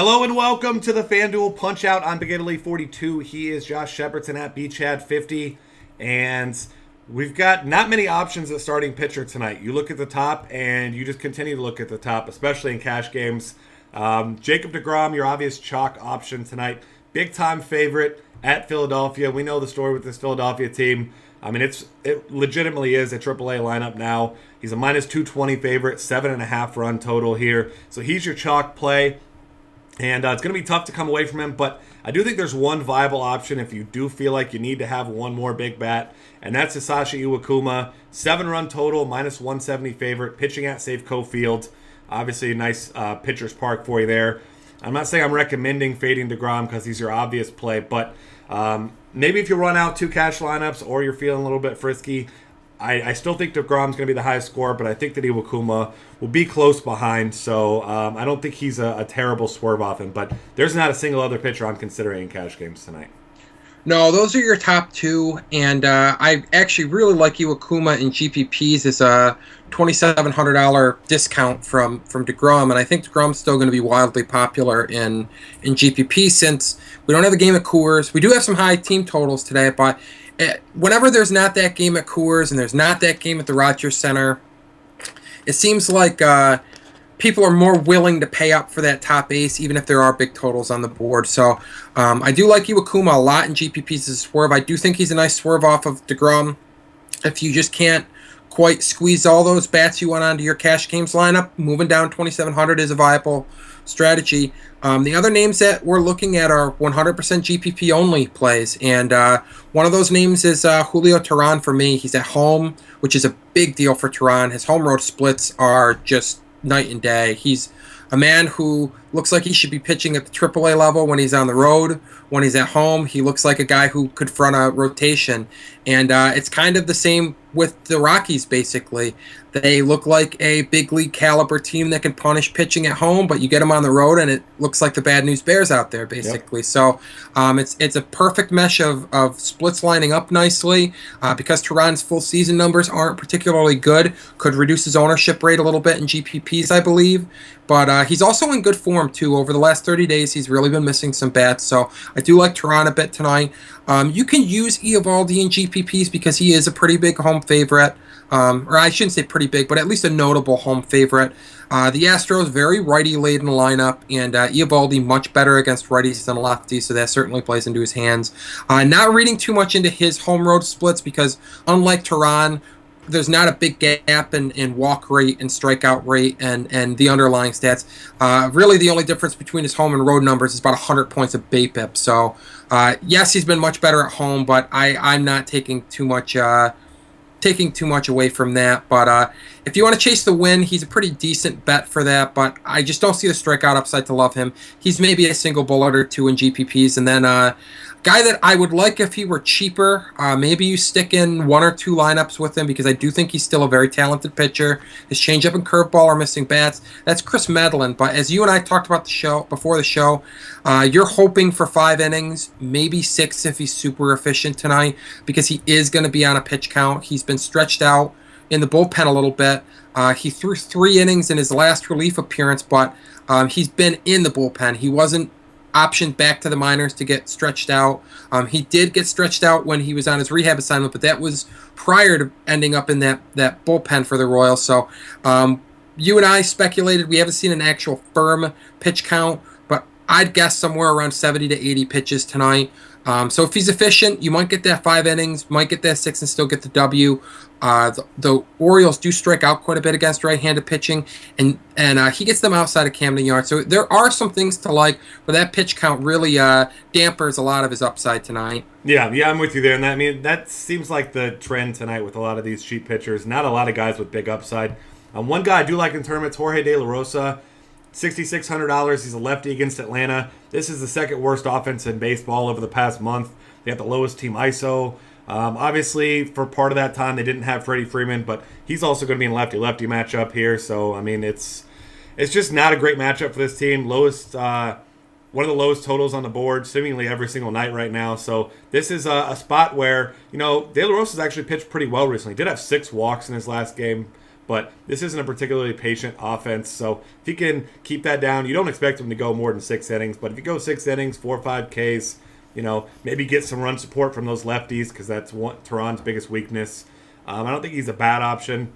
Hello and welcome to the FanDuel Punch Out. I'm Big Italy 42. He is Josh Shepardson at BChad50. And we've got not many options at starting pitcher tonight. You look at the top and you just continue to look at the top, especially in cash games. Jacob deGrom, your obvious chalk option tonight. Big time favorite at Philadelphia. We know the story with this Philadelphia team. I mean, it legitimately is a AAA lineup now. He's a minus 220 favorite, 7.5 run total here. So he's your chalk play. And it's going to be tough to come away from him, but I do think there's one viable option if you do feel like you need to have one more big bat, and that's Hisashi Iwakuma. 7-run total, minus 170 favorite, pitching at Safeco Field. Obviously, a nice pitcher's park for you there. I'm not saying I'm recommending fading deGrom because he's your obvious play, but maybe if you run out 2 cash lineups or you're feeling a little bit frisky, I still think deGrom's going to be the highest score, but I think that Iwakuma will be close behind, so I don't think he's a terrible swerve off him, but there's not a single other pitcher I'm considering in cash games tonight. No, those are your top two, and I actually really like Iwakuma in GPPs as a $2,700 discount from deGrom, and I think deGrom's still going to be wildly popular in GPP since we don't have a game at Coors. We do have some high team totals today, but whenever there's not that game at Coors and there's not that game at the Rogers Center, it seems like people are more willing to pay up for that top ace, even if there are big totals on the board. So I do like Iwakuma a lot in GPPs as a swerve. I do think he's a nice swerve off of deGrom. If you just can't quite squeeze all those bats you want onto your cash games lineup, moving down 2,700 is a viable strategy. The other names that we're looking at are 100% GPP only plays, and one of those names is Julio Teheran for me. He's at home, which is a big deal for Teheran. His home road splits are just night and day. He's a man who looks like he should be pitching at the AAA level when he's on the road. When he's at home, he looks like a guy who could front a rotation. And it's kind of the same with the Rockies, basically. They look like a big league caliber team that can punish pitching at home, but you get them on the road, and it looks like the Bad News Bears out there, basically. Yep. So it's a perfect mesh of splits lining up nicely. Because Tehran's full season numbers aren't particularly good, could reduce his ownership rate a little bit in GPPs, I believe. But he's also in good form, too. Over the last 30 days, he's really been missing some bats, so I do like Teheran a bit tonight. You can use Eovaldi in GPPs because he is a pretty big home favorite. Or I shouldn't say pretty big, but at least a notable home favorite. The Astros, very righty-laden lineup, and Eovaldi much better against righties than lefties, so that certainly plays into his hands. Not reading too much into his home road splits because, unlike Teheran, there's not a big gap in walk rate and strikeout rate and the underlying stats. Really, the only difference between his home and road numbers is about 100 points of BAPIP. So, yes, he's been much better at home, but I'm not taking too much away from that. But if you want to chase the win, he's a pretty decent bet for that, but I just don't see the strikeout upside to love him. He's maybe a single bullet or two in GPPs, and then guy that I would like if he were cheaper, maybe you stick in 1 or 2 lineups with him because I do think he's still a very talented pitcher. His changeup and curveball are missing bats. That's Chris Medlin. But as you and I talked about before the show, you're hoping for 5 innings, maybe 6 if he's super efficient tonight because he is going to be on a pitch count. He's been stretched out in the bullpen a little bit. He threw 3 innings in his last relief appearance, but he's been in the bullpen. He wasn't optioned back to the minors to get stretched out. He did get stretched out when he was on his rehab assignment, but that was prior to ending up in that bullpen for the Royals. So you and I speculated. We haven't seen an actual firm pitch count, but I'd guess somewhere around 70 to 80 pitches tonight. So if he's efficient, you might get that 5 innings, might get that 6 and still get the W. The Orioles do strike out quite a bit against right-handed pitching, and he gets them outside of Camden Yards. So there are some things to like, but that pitch count really dampers a lot of his upside tonight. Yeah, I'm with you there. And that seems like the trend tonight with a lot of these cheap pitchers. Not a lot of guys with big upside. One guy I do like in tournaments, Jorge De La Rosa. $6,600. He's a lefty against Atlanta. This is the second worst offense in baseball over the past month. They have the lowest team ISO. Obviously, for part of that time, they didn't have Freddie Freeman, but he's also going to be in lefty-lefty matchup here. So, it's just not a great matchup for this team. One of the lowest totals on the board, seemingly every single night right now. So this is a spot where, De La Rosa's actually pitched pretty well recently. He did have 6 walks in his last game. but this isn't a particularly patient offense. So if he can keep that down, you don't expect him to go more than 6 innings. But if you go 6 innings, 4 or 5 Ks, maybe get some run support from those lefties because that's Tehran's biggest weakness. I don't think he's a bad option.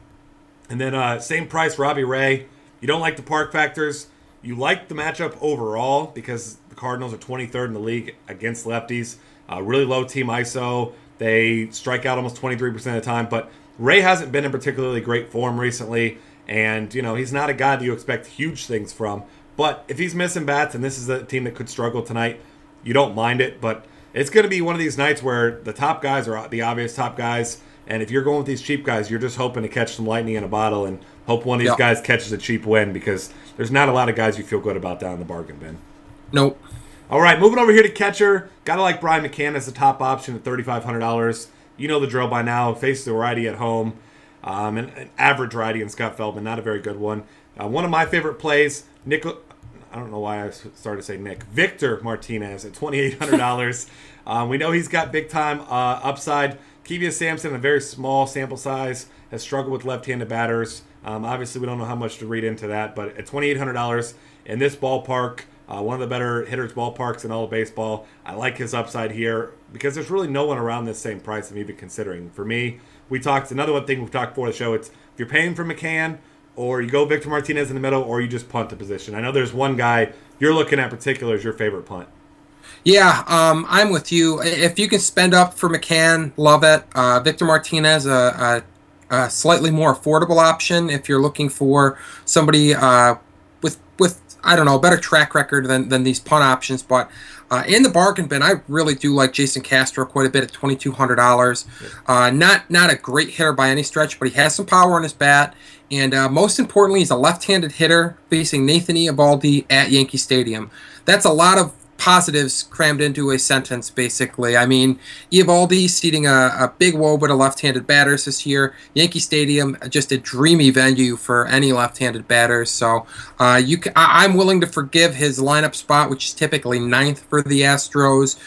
And then same price, Robbie Ray. You don't like the park factors. You like the matchup overall because the Cardinals are 23rd in the league against lefties. Really low team ISO. They strike out almost 23% of the time. But Ray hasn't been in particularly great form recently. And, he's not a guy that you expect huge things from. But if he's missing bats, and this is a team that could struggle tonight, you don't mind it. But it's going to be one of these nights where the top guys are the obvious top guys. And if you're going with these cheap guys, you're just hoping to catch some lightning in a bottle and hope one of these guys catches a cheap win because there's not a lot of guys you feel good about down in the bargain bin. Nope. All right, moving over here to catcher. Gotta like Brian McCann as the top option at $3,500. You know the drill by now. Faces the righty at home. An average righty in Scott Feldman, not a very good one. One of my favorite plays, I don't know why I started to say Nick. Victor Martinez at $2,800. We know he's got big-time upside. Kevia Sampson, a very small sample size, has struggled with left-handed batters. Obviously, we don't know how much to read into that, but at $2,800 in this ballpark, one of the better hitters ballparks in all of baseball, I like his upside here because there's really no one around this same price I'm even considering. For me, another one thing we've talked before the show, it's if you're paying for McCann, or you go Victor Martinez in the middle, or you just punt the position. I know there's one guy you're looking at particular as your favorite punt. Yeah, I'm with you. If you can spend up for McCann, love it. Victor Martinez, a slightly more affordable option if you're looking for somebody with I don't know, a better track record than these punt options. But in the bargain bin, I really do like Jason Castro quite a bit at $2,200. Not a great hitter by any stretch, but he has some power on his bat. And most importantly, he's a left-handed hitter facing Nathan Eovaldi at Yankee Stadium. That's a lot of positives crammed into a sentence, basically. I mean, Eovaldi seating a big woe to left-handed batters this year. Yankee Stadium, just a dreamy venue for any left-handed batters. So I'm willing to forgive his lineup spot, which is typically 9th for the Astros,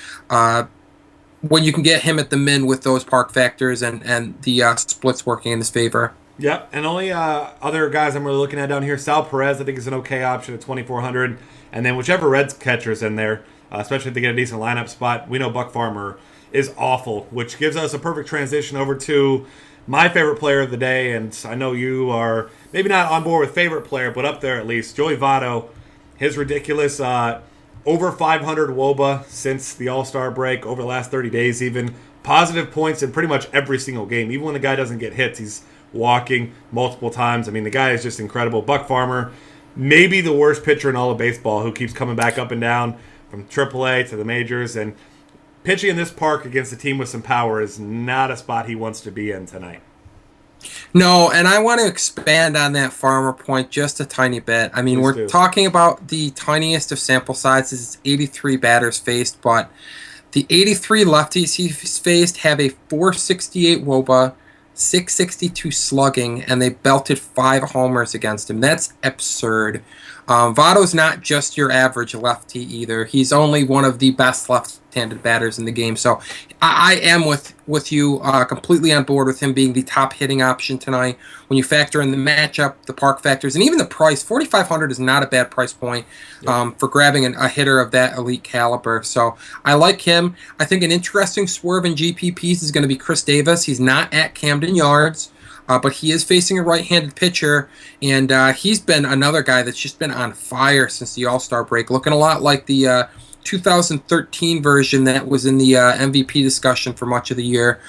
when you can get him at the min with those park factors and the splits working in his favor. Yep, and only other guys I'm really looking at down here, Sal Perez, I think is an okay option at $2,400. And then whichever Reds catcher's in there, especially if they get a decent lineup spot, we know Buck Farmer is awful, which gives us a perfect transition over to my favorite player of the day. And I know you are maybe not on board with favorite player, but up there at least. Joey Votto, his ridiculous over 500 WOBA since the All-Star break, over the last 30 days even. Positive points in pretty much every single game. Even when the guy doesn't get hits, he's walking multiple times. I mean, the guy is just incredible. Buck Farmer, maybe the worst pitcher in all of baseball, who keeps coming back up and down from AAA to the majors. And pitching in this park against a team with some power is not a spot he wants to be in tonight. No, and I want to expand on that Farmer point just a tiny bit. I mean, we're talking about the tiniest of sample sizes. It's 83 batters faced, but the 83 lefties he's faced have a 468 WOBA, 662 slugging, and they belted 5 homers against him. That's absurd. Votto's not just your average lefty either. He's only one of the best left-handed batters in the game. So I am with you completely on board with him being the top hitting option tonight. When you factor in the matchup, the park factors, and even the price, $4,500 is not a bad price point for grabbing a hitter of that elite caliber. So I like him. I think an interesting swerve in GPPs is going to be Chris Davis. He's not at Camden Yards. But he is facing a right-handed pitcher, and he's been another guy that's just been on fire since the All-Star break, looking a lot like the 2013 version that was in the MVP discussion for much of the year.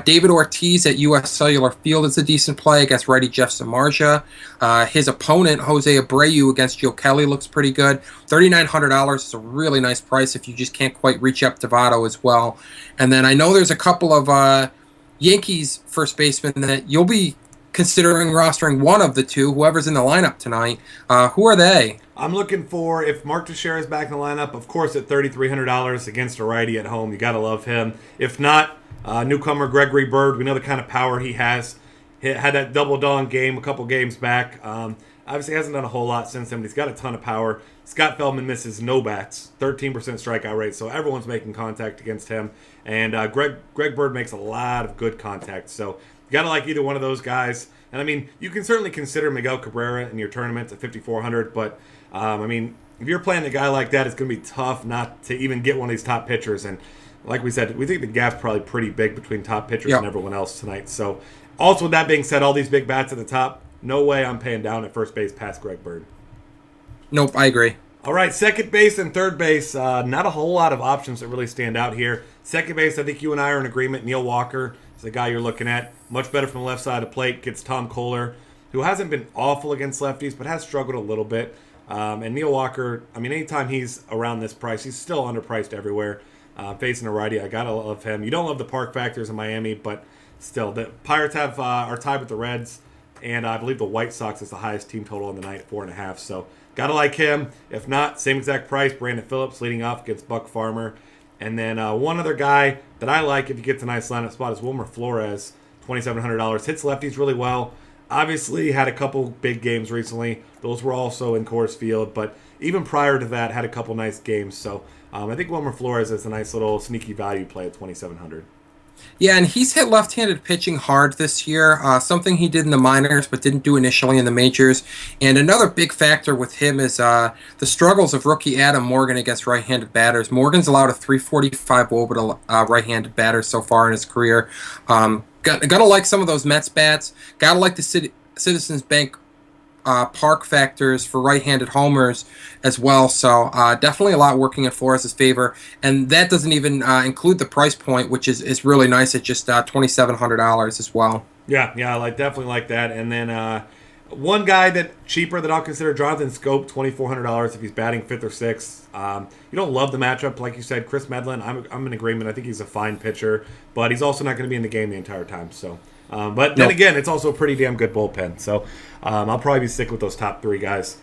David Ortiz at U.S. Cellular Field is a decent play against righty Jeff Samardzija. His opponent, Jose Abreu, against Joe Kelly looks pretty good. $3,900 is a really nice price if you just can't quite reach up to Votto as well. And then I know there's a couple of Yankees first baseman that you'll be considering rostering one of the two, whoever's in the lineup tonight. Who are they? I'm looking for, if Mark Teixeira is back in the lineup, of course at $3,300 against a righty at home. You got to love him. If not, newcomer Gregory Bird. We know the kind of power he has. He had that double dong game a couple games back. Obviously, hasn't done a whole lot since then, but he's got a ton of power. Scott Feldman misses no bats, 13% strikeout rate, so everyone's making contact against him. And Greg Bird makes a lot of good contact, so you got to like either one of those guys. And I mean, you can certainly consider Miguel Cabrera in your tournament at 5,400, but I mean, if you're playing a guy like that, it's going to be tough not to even get one of these top pitchers. And like we said, we think the gap's probably pretty big between top pitchers and everyone else tonight. So, also with that being said, all these big bats at the top, no way I'm paying down at first base past Greg Bird. Nope, I agree. All right, second base and third base, not a whole lot of options that really stand out here. Second base, I think you and I are in agreement. Neil Walker is the guy you're looking at. Much better from the left side of the plate. Gets Tom Kohler, who hasn't been awful against lefties, but has struggled a little bit. And Neil Walker, I mean, anytime he's around this price, he's still underpriced everywhere. Facing a righty, I gotta love him. You don't love the park factors in Miami, but still, the Pirates are tied with the Reds, and I believe the White Sox is the highest team total on the night, 4.5. So gotta like him. If not, same exact price. Brandon Phillips leading off against Buck Farmer, and then one other guy that I like if you get to a nice lineup spot is Wilmer Flores, $2,700. Hits lefties really well. Obviously, had a couple big games recently. Those were also in Coors Field, but even prior to that, had a couple nice games. So I think Wilmer Flores is a nice little sneaky value play at 2,700. Yeah, and he's hit left-handed pitching hard this year, something he did in the minors but didn't do initially in the majors. And another big factor with him is the struggles of rookie Adam Morgan against right-handed batters. Morgan's allowed a 345 WOBA to right-handed batters so far in his career. Gotta like some of those Mets bats. Gotta like the Citizens Bank park factors for right-handed homers as well. So definitely a lot working in Flores' favor. And that doesn't even include the price point, which is really nice at just $2,700 as well. Yeah, I definitely like that. And then one guy that cheaper that I'll consider, Jonathan Scope, $2,400 if he's batting fifth or sixth. You don't love the matchup, like you said. Chris Medlin, I'm in agreement. I think he's a fine pitcher, but he's also not going to be in the game the entire time. So, but then again, it's also a pretty damn good bullpen. So I'll probably be sticking with those top three guys.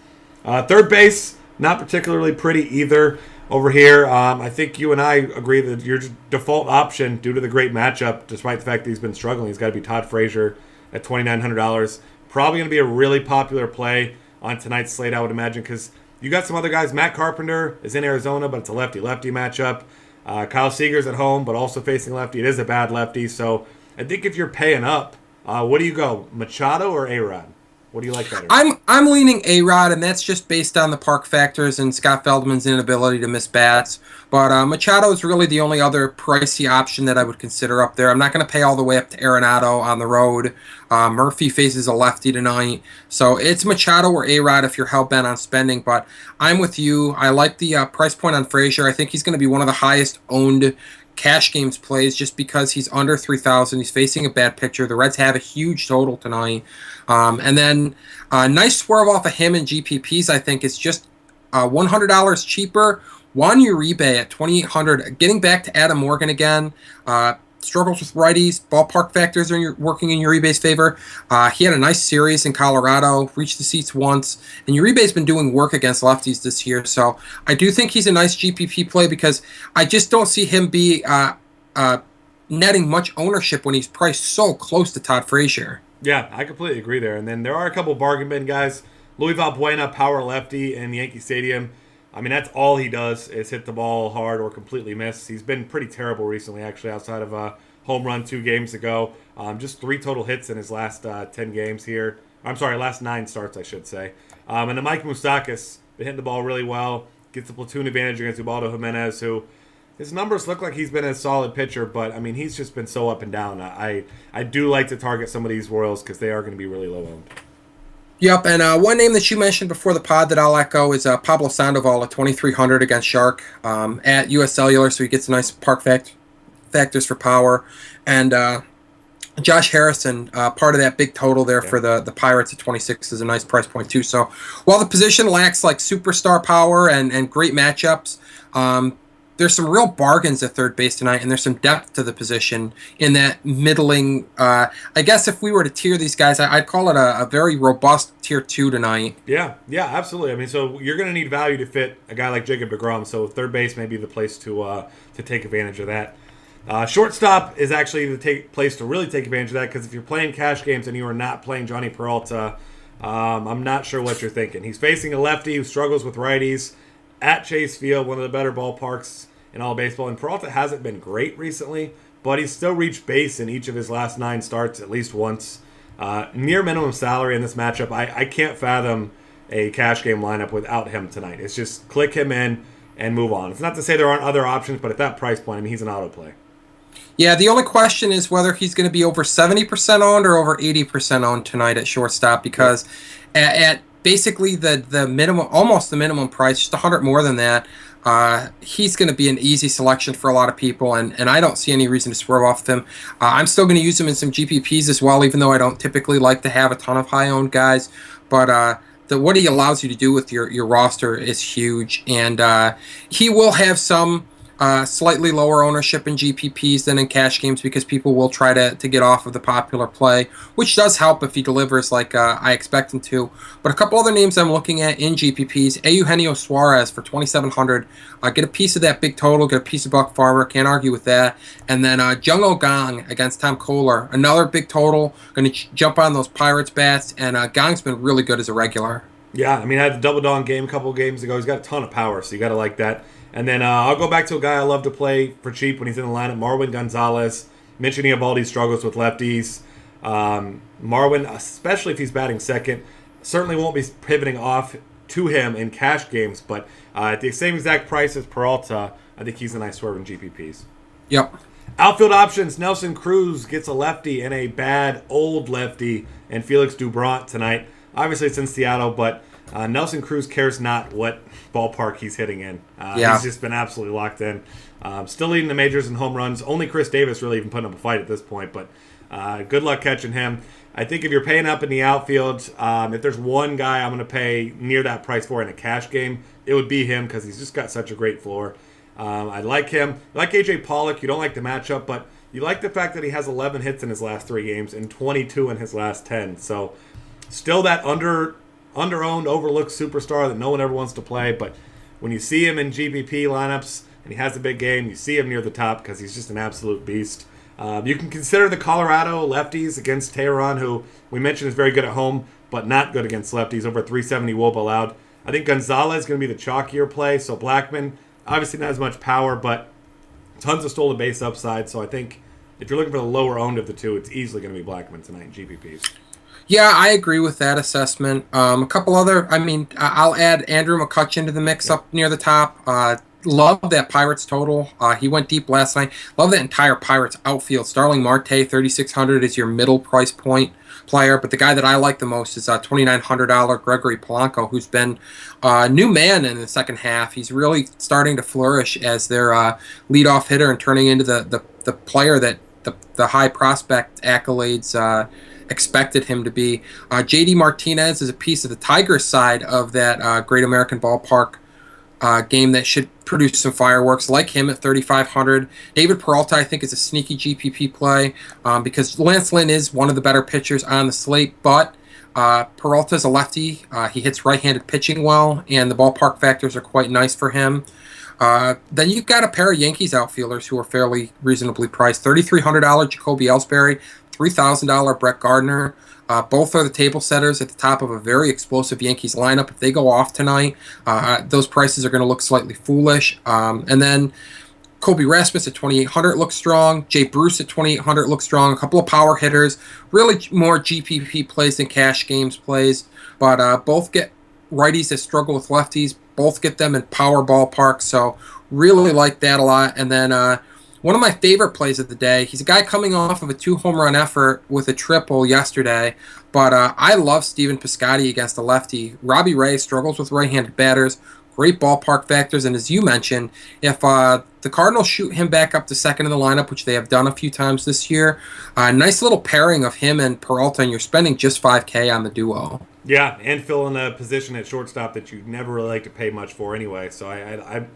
Third base, not particularly pretty either over here. I think you and I agree that your default option, due to the great matchup, despite the fact that he's been struggling, he's got to be Todd Frazier at $2,900. Probably going to be a really popular play on tonight's slate, I would imagine, because you got some other guys. Matt Carpenter is in Arizona, but it's a lefty-lefty matchup. Kyle Seager's at home, but also facing lefty. It is a bad lefty, so I think if you're paying up, what do you go, Machado or A-Rod? What do you like better? I'm leaning A-Rod, and that's just based on the park factors and Scott Feldman's inability to miss bats. But Machado is really the only other pricey option that I would consider up there. I'm not going to pay all the way up to Arenado on the road. Murphy faces a lefty tonight. So it's Machado or A-Rod if you're hell-bent on spending. But I'm with you. I like the price point on Frazier. I think he's going to be one of the highest owned cash games plays just because he's under 3,000. He's facing a bad pitcher. The Reds have a huge total tonight. And then nice swerve off of him in GPPs, I think, is just $100 cheaper. Juan Uribe at $2,800. Getting back to Adam Morgan again. Struggles with righties. Ballpark factors are working in Uribe's favor. He had a nice series in Colorado. Reached the seats once. And Uribe's been doing work against lefties this year. So I do think he's a nice GPP play because I just don't see him be netting much ownership when he's priced so close to Todd Frazier. Yeah, I completely agree there. And then there are a couple bargain bin guys. Luis Valbuena, power lefty in Yankee Stadium. I mean, that's all he does is hit the ball hard or completely miss. He's been pretty terrible recently, actually, outside of a home run 2 games ago. Just 3 total hits in his last 10 games here. I'm sorry, last 9 starts, I should say. And then Mike Moustakas, been hitting the ball really well. Gets the platoon advantage against Ubaldo Jimenez, who his numbers look like he's been a solid pitcher, but, I mean, he's just been so up and down. I do like to target some of these Royals because they are going to be really low owned. Yep, and one name that you mentioned before the pod that I'll echo is Pablo Sandoval at $2,300 against Shark at US Cellular, so he gets nice park factors for power. And Josh Harrison, part of that big total there for the Pirates at 26 is a nice price point too. So while the position lacks like superstar power and great matchups, there's some real bargains at third base tonight, and there's some depth to the position in that middling. I guess if we were to tier these guys, I'd call it a very robust tier 2 tonight. Yeah, absolutely. I mean, so you're going to need value to fit a guy like Jacob deGrom, so third base may be the place to take advantage of that. Shortstop is actually the place to really take advantage of that because if you're playing cash games and you are not playing Johnny Peralta, I'm not sure what you're thinking. He's facing a lefty who struggles with righties at Chase Field, one of the better ballparks in all baseball. And Peralta hasn't been great recently, but he's still reached base in each of his last 9 starts at least once. Near minimum salary in this matchup. I can't fathom a cash game lineup without him tonight. It's just click him in and move on. It's not to say there aren't other options, but at that price point, I mean, he's an auto play. Yeah, the only question is whether he's going to be over 70% owned or over 80% owned tonight at shortstop, because at basically the minimum, almost the minimum price, just 100 more than that, he's going to be an easy selection for a lot of people, and I don't see any reason to swerve off him. I'm still going to use him in some GPPs as well, even though I don't typically like to have a ton of high-owned guys. But what he allows you to do with your roster is huge, and he will have some slightly lower ownership in GPPs than in cash games because people will try to get off of the popular play, which does help if he delivers like I expect him to. But a couple other names I'm looking at in GPPs: Eugenio Suarez for 2,700. Get a piece of that big total, get a piece of Buck Farmer, can't argue with that. And then Jung-Ho Kang against Tom Kohler, another big total, going to jump on those Pirates bats, and Gang's been really good as a regular. Yeah, I mean, I had the double dong game a couple of games ago. He's got a ton of power, so you got to like that. And then I'll go back to a guy I love to play for cheap when he's in the lineup, Marwin Gonzalez. Mentioning Eovaldi's struggles with lefties. Marwin, especially if he's batting second, certainly won't be pivoting off to him in cash games, but at the same exact price as Peralta, I think he's a nice swerve in GPPs. Yep. Outfield options, Nelson Cruz gets a lefty and a bad old lefty, and Felix Doubront tonight. Obviously it's in Seattle, but Nelson Cruz cares not what ballpark he's hitting in. He's just been absolutely locked in. Still leading the majors in home runs. Only Chris Davis really even putting up a fight at this point, but good luck catching him. I think if you're paying up in the outfield, if there's one guy I'm going to pay near that price for in a cash game, it would be him because he's just got such a great floor. I like him. You like A.J. Pollock. You don't like the matchup, but you like the fact that he has 11 hits in his last 3 games and 22 in his last 10. So still that under-owned, overlooked superstar that no one ever wants to play, but when you see him in GPP lineups and he has a big game, you see him near the top because he's just an absolute beast. You can consider the Colorado lefties against Tehran, who we mentioned is very good at home, but not good against lefties, over 370 WOBA allowed. I think Gonzalez is going to be the chalkier play, so Blackman, obviously not as much power, but tons of stolen base upside, so I think if you're looking for the lower owned of the two, it's easily going to be Blackman tonight in GPPs. Yeah, I agree with that assessment. A couple other, I'll add Andrew McCutchen to the mix up near the top. Love that Pirates total. He went deep last night. Love that entire Pirates outfield. Starling Marte, 3,600 is your middle price point player, but the guy that I like the most is $2,900 Gregory Polanco, who's been a new man in the second half. He's really starting to flourish as their leadoff hitter and turning into the player that the high prospect accolades expected him to be. J.D. Martinez is a piece of the Tigers side of that Great American Ballpark game that should produce some fireworks. Like him at 3,500. David Peralta, I think, is a sneaky GPP play because Lance Lynn is one of the better pitchers on the slate, but Peralta's a lefty. He hits right-handed pitching well, and the ballpark factors are quite nice for him. Then you've got a pair of Yankees outfielders who are fairly reasonably priced. $3,300 Jacoby Ellsbury, $3,000 Brett Gardner. Both are the table setters at the top of a very explosive Yankees lineup. If they go off tonight, those prices are going to look slightly foolish. And then Kobe Rasmus at 2,800 looks strong. Jay Bruce at 2,800 looks strong. A couple of power hitters. Really more GPP plays than cash games plays. But both get righties that struggle with lefties. Both get them in power ballparks. So really like that a lot. And then one of my favorite plays of the day, he's a guy coming off of a 2-home-run effort with a triple yesterday, but I love Steven Piscotty against a lefty. Robbie Ray struggles with right-handed batters, great ballpark factors, and as you mentioned, if the Cardinals shoot him back up to second in the lineup, which they have done a few times this year, a nice little pairing of him and Peralta, and you're spending just $5K on the duo. Yeah, and fill in a position at shortstop that you never really like to pay much for anyway, so I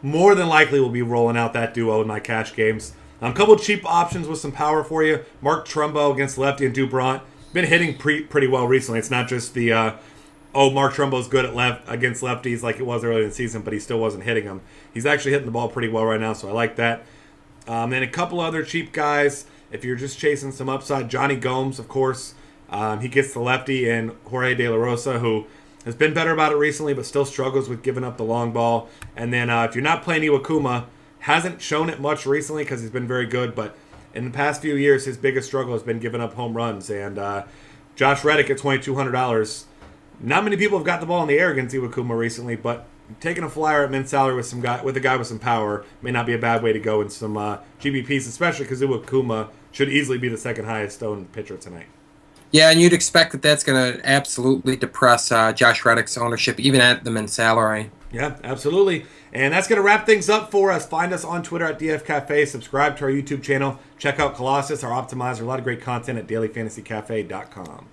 more than likely will be rolling out that duo in my cash games. A couple of cheap options with some power for you. Mark Trumbo against lefty and Doubront. Been hitting pretty well recently. It's not just the, Mark Trumbo's good at against lefties like it was earlier in the season, but he still wasn't hitting them. He's actually hitting the ball pretty well right now, so I like that. And a couple other cheap guys. If you're just chasing some upside, Johnny Gomes, of course. He gets the lefty in Jorge De La Rosa, who has been better about it recently, but still struggles with giving up the long ball. And then if you're not playing Iwakuma, hasn't shown it much recently because he's been very good, but in the past few years, his biggest struggle has been giving up home runs. And Josh Reddick at $2,200. Not many people have got the ball in the air against Iwakuma recently, but taking a flyer at min salary with a guy with some power may not be a bad way to go in some GBPs, especially because Iwakuma should easily be the second highest owned pitcher tonight. Yeah, and you'd expect that that's going to absolutely depress Josh Reddick's ownership, even at the min salary. Yeah, absolutely. And that's going to wrap things up for us. Find us on Twitter at DF Cafe. Subscribe to our YouTube channel. Check out Colossus, our optimizer. A lot of great content at dailyfantasycafe.com.